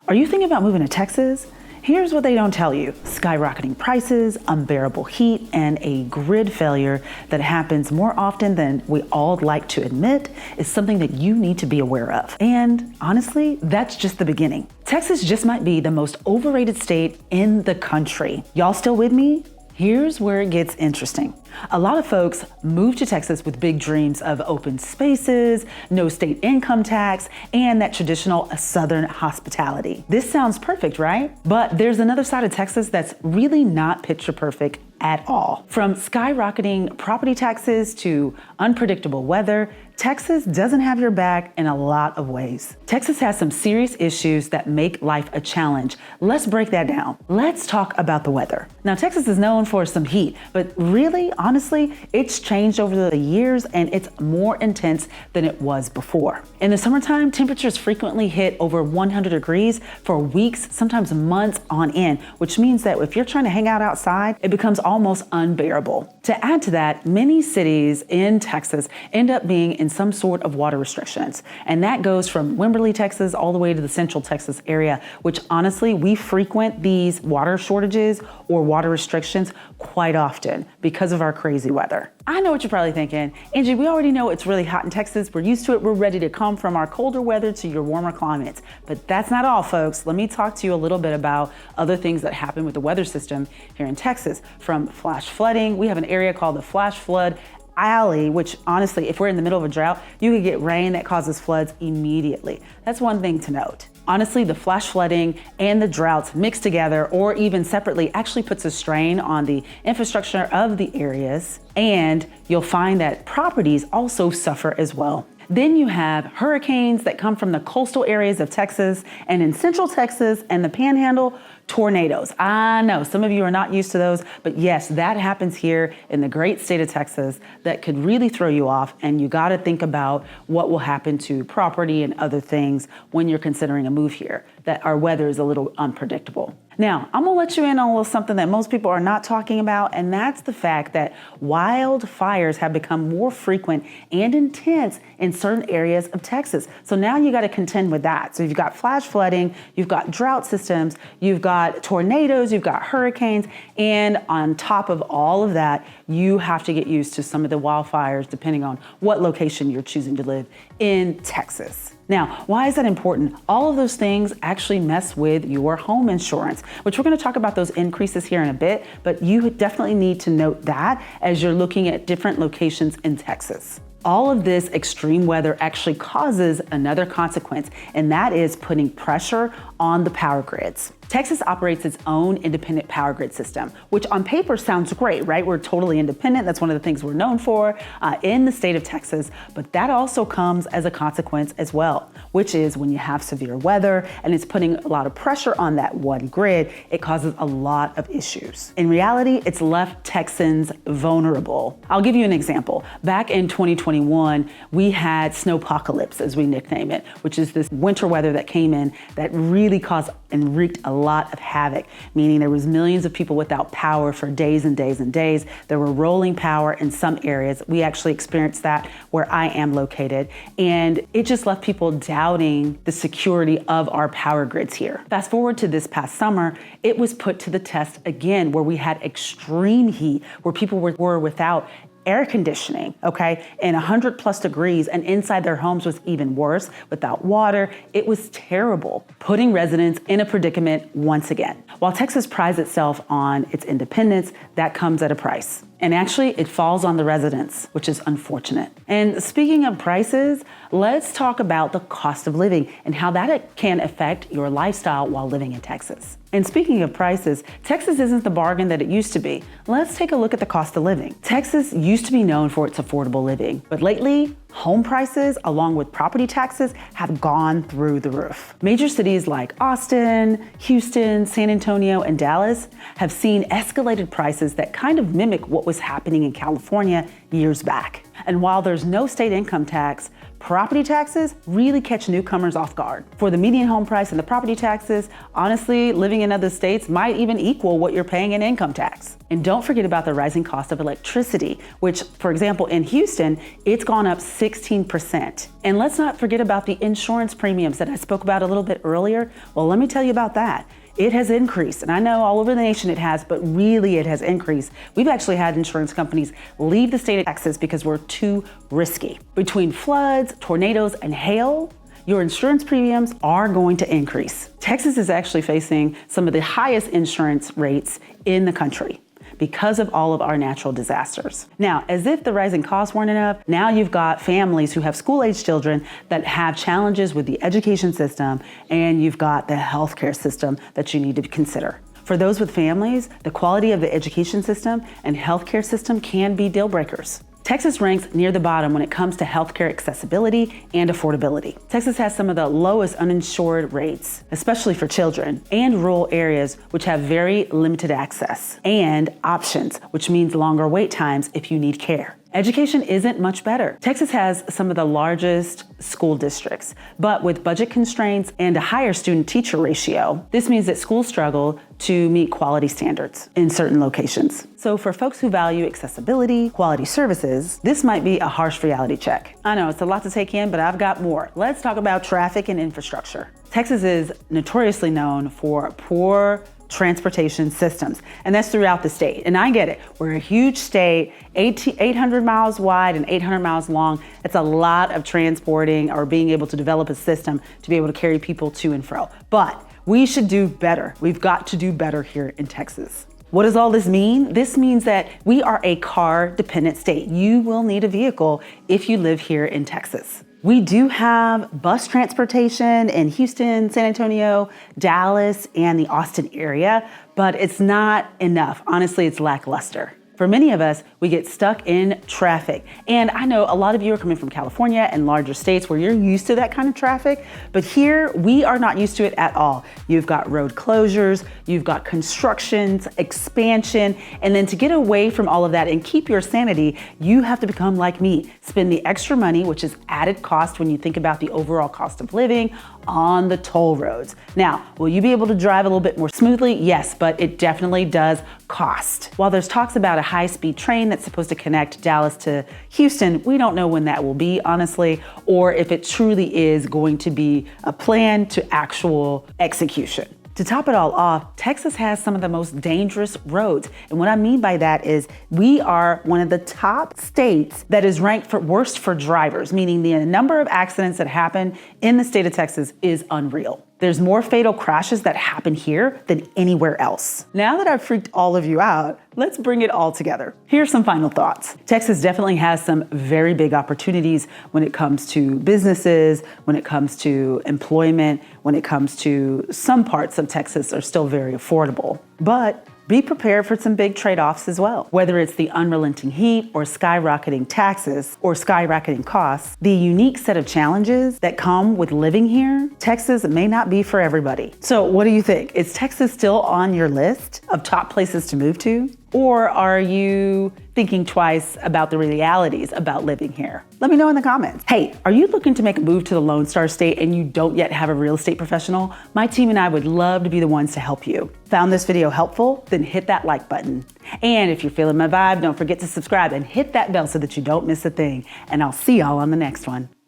Are you thinking about moving to Texas? Here's what they don't tell you. Skyrocketing prices, unbearable heat, and a grid failure that happens more often than we all like to admit is something that you need to be aware of. And honestly, that's just the beginning. Texas just might be the most overrated state in the country. Y'all still with me? Here's where it gets interesting. A lot of folks move to Texas with big dreams of open spaces, no state income tax, and that traditional Southern hospitality. This sounds perfect, right? But there's another side of Texas that's really not picture perfect at all. From skyrocketing property taxes to unpredictable weather, Texas doesn't have your back in a lot of ways. Texas has some serious issues that make life a challenge. Let's break that down. Let's talk about the weather. Now, Texas is known for some heat, but really, honestly, it's changed over the years and it's more intense than it was before. In the summertime, temperatures frequently hit over 100 degrees for weeks, sometimes months on end, which means that if you're trying to hang out outside, it becomes almost unbearable. To add to that, many cities in Texas end up being in some sort of water restrictions. And that goes from Wimberley, Texas, all the way to the Central Texas area, which honestly, we frequent these water shortages or water restrictions quite often because of our crazy weather. I know what you're probably thinking. Angie, we already know it's really hot in Texas. We're used to it. We're ready to come from our colder weather to your warmer climates. But that's not all, folks. Let me talk to you a little bit about other things that happen with the weather system here in Texas. From flash flooding, we have an area called the Flash Flood Alley, which honestly, if we're in the middle of a drought, you could get rain that causes floods immediately. That's one thing to note. Honestly, the flash flooding and the droughts mixed together or even separately actually puts a strain on the infrastructure of the areas, and you'll find that properties also suffer as well. Then you have hurricanes that come from the coastal areas of Texas, and in Central Texas and the Panhandle, tornadoes. I know some of you are not used to those, but yes, that happens here in the great state of Texas that could really throw you off, and you got to think about what will happen to property and other things when you're considering a move here, that our weather is a little unpredictable. Now, I'm gonna let you in on a little something that most people are not talking about, and that's the fact that wildfires have become more frequent and intense in certain areas of Texas. So now you gotta contend with that. So you've got flash flooding, you've got drought systems, you've got tornadoes, you've got hurricanes, and on top of all of that, you have to get used to some of the wildfires depending on what location you're choosing to live in Texas. Now, why is that important? All of those things actually mess with your home insurance, which we're gonna talk about those increases here in a bit, but you definitely need to note that as you're looking at different locations in Texas. All of this extreme weather actually causes another consequence, and that is putting pressure on the power grids. Texas operates its own independent power grid system, which on paper sounds great, right? We're totally independent. That's one of the things we're known for in the state of Texas, but that also comes as a consequence as well, which is when you have severe weather and it's putting a lot of pressure on that one grid, it causes a lot of issues. In reality, it's left Texans vulnerable. I'll give you an example. Back in 2021, we had snowpocalypse, as we nickname it, which is this winter weather that came in that really caused and wreaked a lot of havoc, meaning there was millions of people without power for days and days and days. There were rolling power in some areas. We actually experienced that where I am located, and it just left people doubting the security of our power grids here. Fast forward to this past summer, it was put to the test again, where we had extreme heat, where people were without air conditioning, okay, and 100+ degrees, and inside their homes was even worse, without water. It was terrible, putting residents in a predicament once again. While Texas prides itself on its independence, that comes at a price. And actually, it falls on the residents, which is unfortunate. And speaking of prices, let's talk about the cost of living and how that can affect your lifestyle while living in Texas. And speaking of prices, Texas isn't the bargain that it used to be. Let's take a look at the cost of living. Texas used to be known for its affordable living, but lately, home prices, along with property taxes, have gone through the roof. Major cities like Austin, Houston, San Antonio, and Dallas have seen escalated prices that kind of mimic what was happening in California years back. And while there's no state income tax, property taxes really catch newcomers off guard. For the median home price and the property taxes, honestly, living in other states might even equal what you're paying in income tax. And don't forget about the rising cost of electricity, which, for example, in Houston, it's gone up 16%. And let's not forget about the insurance premiums that I spoke about a little bit earlier. Well, let me tell you about that. It has increased, and I know all over the nation it has, but really it has increased. We've actually had insurance companies leave the state of Texas because we're too risky. Between floods, tornadoes, and hail, your insurance premiums are going to increase. Texas is actually facing some of the highest insurance rates in the country because of all of our natural disasters. Now, as if the rising costs weren't enough, now you've got families who have school-age children that have challenges with the education system, and you've got the healthcare system that you need to consider. For those with families, the quality of the education system and healthcare system can be deal breakers. Texas ranks near the bottom when it comes to healthcare accessibility and affordability. Texas has some of the lowest uninsured rates, especially for children, and rural areas which have very limited access and options, which means longer wait times if you need care. Education isn't much better. Texas has some of the largest school districts, but with budget constraints and a higher student-teacher ratio, this means that schools struggle to meet quality standards in certain locations. So for folks who value accessibility, quality services, this might be a harsh reality check. I know it's a lot to take in, but I've got more. Let's talk about traffic and infrastructure. Texas is notoriously known for poor transportation systems, and that's throughout the state. And I get it. We're a huge state, 800 miles wide and 800 miles long. It's a lot of transporting or being able to develop a system to be able to carry people to and fro. But we should do better. We've got to do better here in Texas. What does all this mean? This means that we are a car-dependent state. You will need a vehicle if you live here in Texas. We do have bus transportation in Houston, San Antonio, Dallas, and the Austin area, but it's not enough. Honestly, it's lackluster. For many of us, we get stuck in traffic. And I know a lot of you are coming from California and larger states where you're used to that kind of traffic, but here we are not used to it at all. You've got road closures, you've got constructions, expansion, and then to get away from all of that and keep your sanity, you have to become like me. Spend the extra money, which is added cost when you think about the overall cost of living, on the toll roads. Now, will you be able to drive a little bit more smoothly? Yes, but it definitely does cost. While there's talks about a high-speed train that's supposed to connect Dallas to Houston, we don't know when that will be, honestly, or if it truly is going to be a plan to actual execution. To top it all off, Texas has some of the most dangerous roads. And what I mean by that is we are one of the top states that is ranked for worst for drivers, meaning the number of accidents that happen in the state of Texas is unreal. There's more fatal crashes that happen here than anywhere else. Now that I've freaked all of you out, let's bring it all together. Here's some final thoughts. Texas definitely has some very big opportunities when it comes to businesses, when it comes to employment, when it comes to some parts of Texas are still very affordable. But be prepared for some big trade-offs as well. Whether it's the unrelenting heat or skyrocketing taxes or skyrocketing costs, the unique set of challenges that come with living here, Texas may not be for everybody. So what do you think? Is Texas still on your list of top places to move to? Or are you thinking twice about the realities about living here? Let me know in the comments. Hey, are you looking to make a move to the Lone Star State and you don't yet have a real estate professional? My team and I would love to be the ones to help you. Found this video helpful? Then hit that like button. And if you're feeling my vibe, don't forget to subscribe and hit that bell so that you don't miss a thing. And I'll see y'all on the next one.